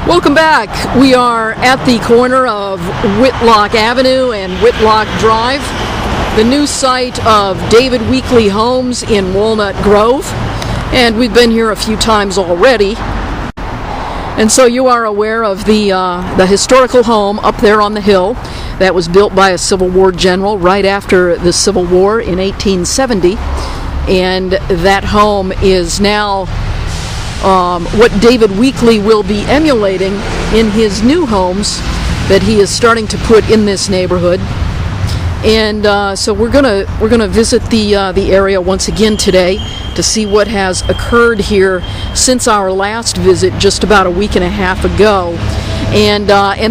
Welcome back. We are at the corner of Whitlock Avenue and Whitlock Drive, the new site of David Weekley Homes in Walnut Grove, and we've been here a few times already. And so you are aware of the historical home up there on the hill that was built by a Civil War general right after the Civil War in 1870, and that home is now what David Weekley will be emulating in his new homes that he is starting to put in this neighborhood. And so we're gonna visit the area once again today to see what has occurred here since our last visit just about a week and a half ago. And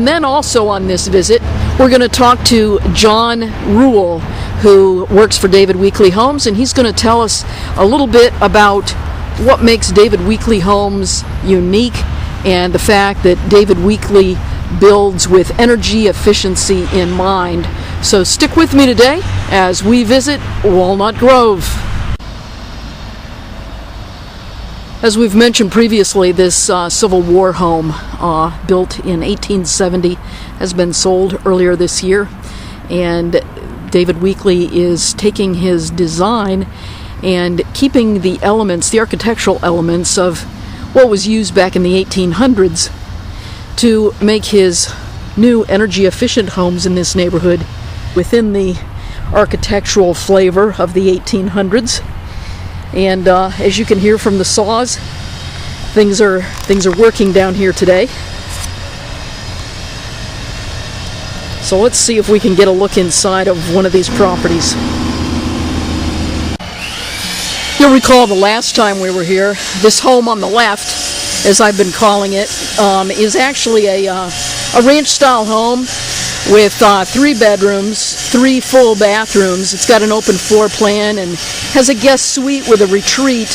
then also on this visit, we're going to talk to John Rule, who works for David Weekley Homes, and he's going to tell us a little bit about what makes David Weekley Homes unique and the fact that David Weekley builds with energy efficiency in mind. So stick with me today as we visit Walnut Grove. As we've mentioned previously, this Civil War home, built in 1870, has been sold earlier this year, and David Weekley is taking his design and keeping the elements, the architectural elements of what was used back in the 1800s to make his new energy efficient homes in this neighborhood within the architectural flavor of the 1800s. And as you can hear from the saws, things are working down here today. So let's see if we can get a look inside of one of these properties. You'll recall the last time we were here, this home on the left, as I've been calling it, is actually a ranch-style home with 3 bedrooms, 3 full bathrooms. It's got an open floor plan and has a guest suite with a retreat.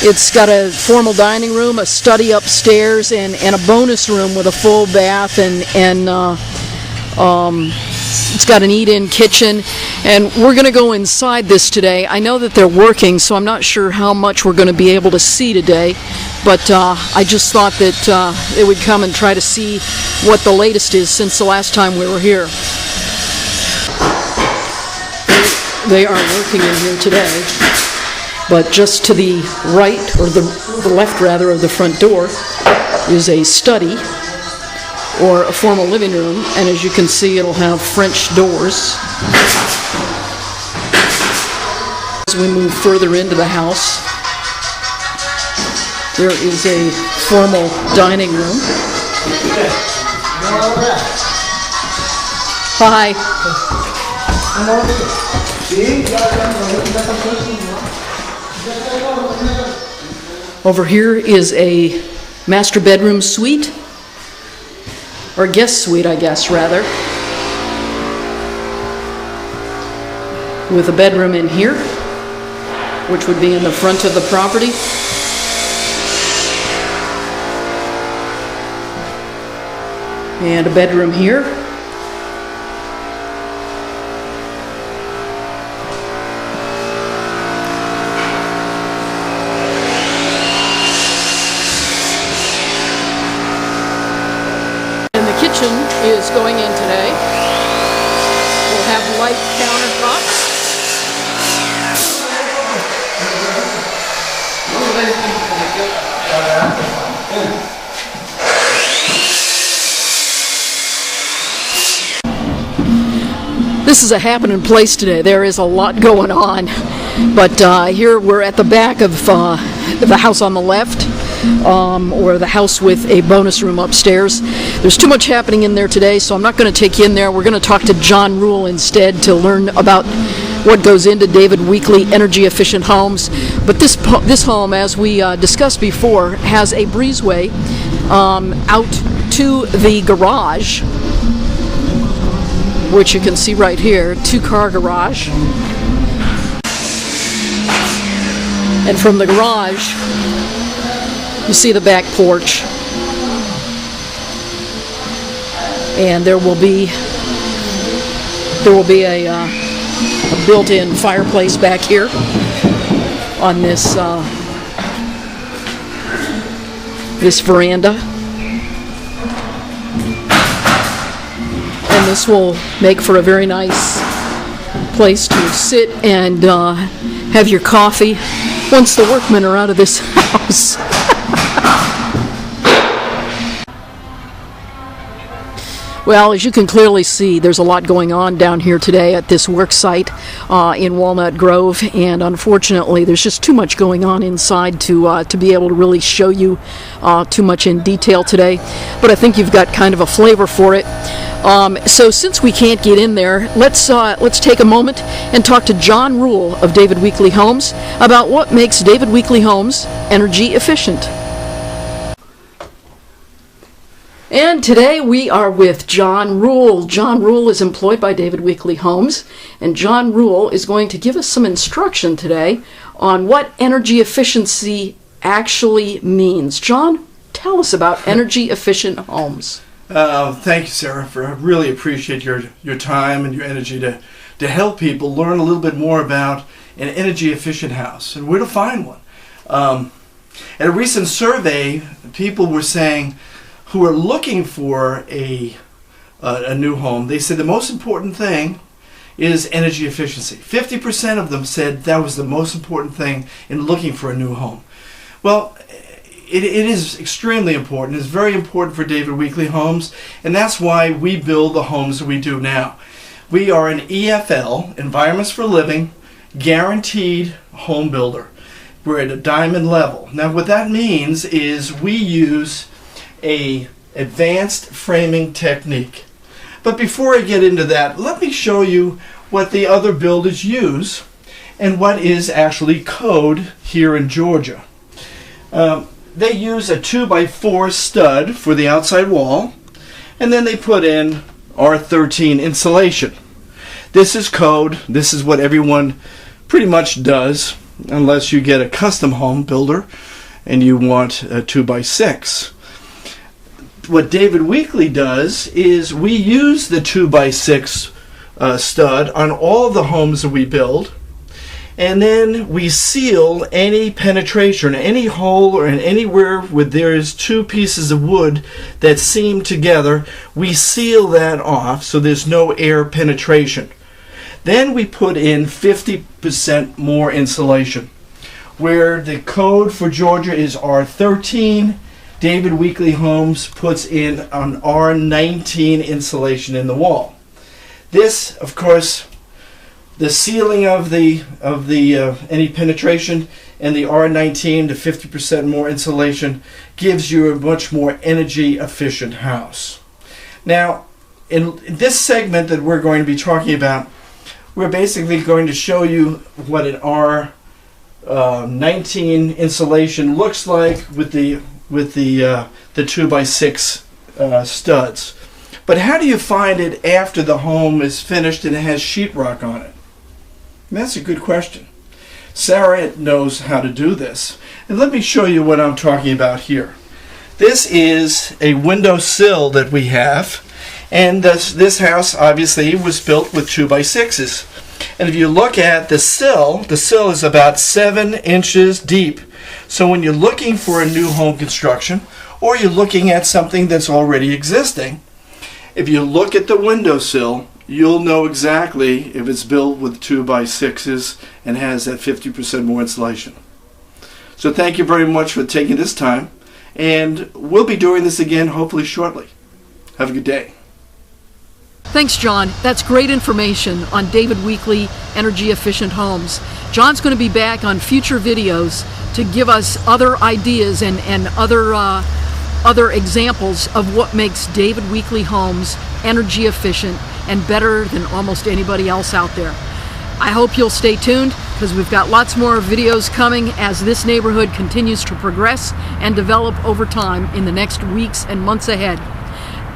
It's got a formal dining room, a study upstairs, and a bonus room with a full bath, and it's got an eat-in kitchen. And we're going to go inside this today. I know that they're working, so I'm not sure how much we're going to be able to see today, but I just thought that it would come and try to see what the latest is since the last time we were here. They are working in here today, but just to the right, or the left rather, of the front door is a study or a formal living room, and as you can see, it'll have French doors. As we move further into the house, there is a formal dining room. Hi. Over here is a master bedroom suite, or guest suite, I guess, rather, with a bedroom in here, which would be in the front of the property. And a bedroom here. And the kitchen is going in today. We'll have light countertops. This is a happening place today. There is a lot going on, but here we're at the back of the house on the left, or the house with a bonus room upstairs. There's too much happening in there today, so I'm not going to take you in there. We're going to talk to John Rule instead to learn about what goes into David Weekley energy efficient homes. But this home, as we discussed before, has a breezeway out to the garage, which you can see right here, 2-car garage. And from the garage, you see the back porch. And there will be a built-in fireplace back here on this this veranda. this will make for a very nice place to sit and have your coffee once the workmen are out of this house. Well, as you can clearly see, there's a lot going on down here today at this work site in Walnut Grove, and unfortunately there's just too much going on inside to be able to really show you too much in detail today, but I think you've got kind of a flavor for it. So since we can't get in there, let's take a moment and talk to John Rule of David Weekley Homes about what makes David Weekley Homes energy efficient. And today we are with John Rule. John Rule is employed by David Weekley Homes, and John Rule is going to give us some instruction today on what energy efficiency actually means. John, tell us about energy efficient homes. Thank you, Sarah. I really appreciate your time and your energy to help people learn a little bit more about an energy efficient house and where to find one. At a recent survey, people were saying, who are looking for a new home, they said the most important thing is energy efficiency. 50% of them said that was the most important thing in looking for a new home. Well, it is extremely important. It's very important for David Weekley Homes, and that's why we build the homes that we do now. We are an EFL, Environments for Living, guaranteed home builder. We're at a diamond level. Now what that means is we use a advanced framing technique. But before I get into that, let me show you what the other builders use and what is actually code here in Georgia. They use a 2x4 stud for the outside wall, and then they put in R13 insulation. This is code. This is what everyone pretty much does, unless you get a custom home builder and you want a 2x6. What David Weekley does is we use the 2x6 stud on all the homes that we build, and then we seal any penetration, any hole or anywhere where there is two pieces of wood that seam together. We seal that off so there's no air penetration. Then we put in 50% more insulation. Where the code for Georgia is R13, David Weekley Homes puts in an R19 insulation in the wall. This, of course, the sealing of the any penetration and the R19 to 50% more insulation gives you a much more energy efficient house. Now, in this segment that we're going to be talking about, we're basically going to show you what an R19 insulation looks like with the 2x6 studs. But how do you find it after the home is finished and it has sheetrock on it? And that's a good question. Sara knows how to do this. And let me show you what I'm talking about here. This is a window sill that we have, and this house obviously was built with 2x6s. And if you look at the sill is about 7 inches deep. So when you're looking for a new home construction, or you're looking at something that's already existing, if you look at the windowsill, you'll know exactly if it's built with 2x6s and has that 50% more insulation. So thank you very much for taking this time, and we'll be doing this again hopefully shortly. Have a good day. Thanks, John. That's great information on David Weekley Energy Efficient Homes. John's going to be back on future videos to give us other ideas and other examples of what makes David Weekley Homes energy efficient and better than almost anybody else out there. I hope you'll stay tuned, because we've got lots more videos coming as this neighborhood continues to progress and develop over time in the next weeks and months ahead.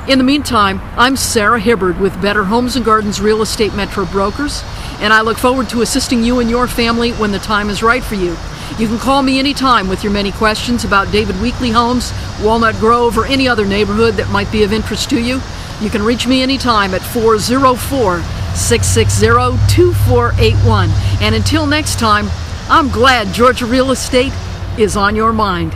In the meantime, I'm Sara Hibbard with Better Homes and Gardens Real Estate Metro Brokers, and I look forward to assisting you and your family when the time is right for you. You can call me anytime with your many questions about David Weekley Homes, Walnut Grove, or any other neighborhood that might be of interest to you. You can reach me anytime at 404-660-2481. And until next time, I'm glad Georgia Real Estate is on your mind.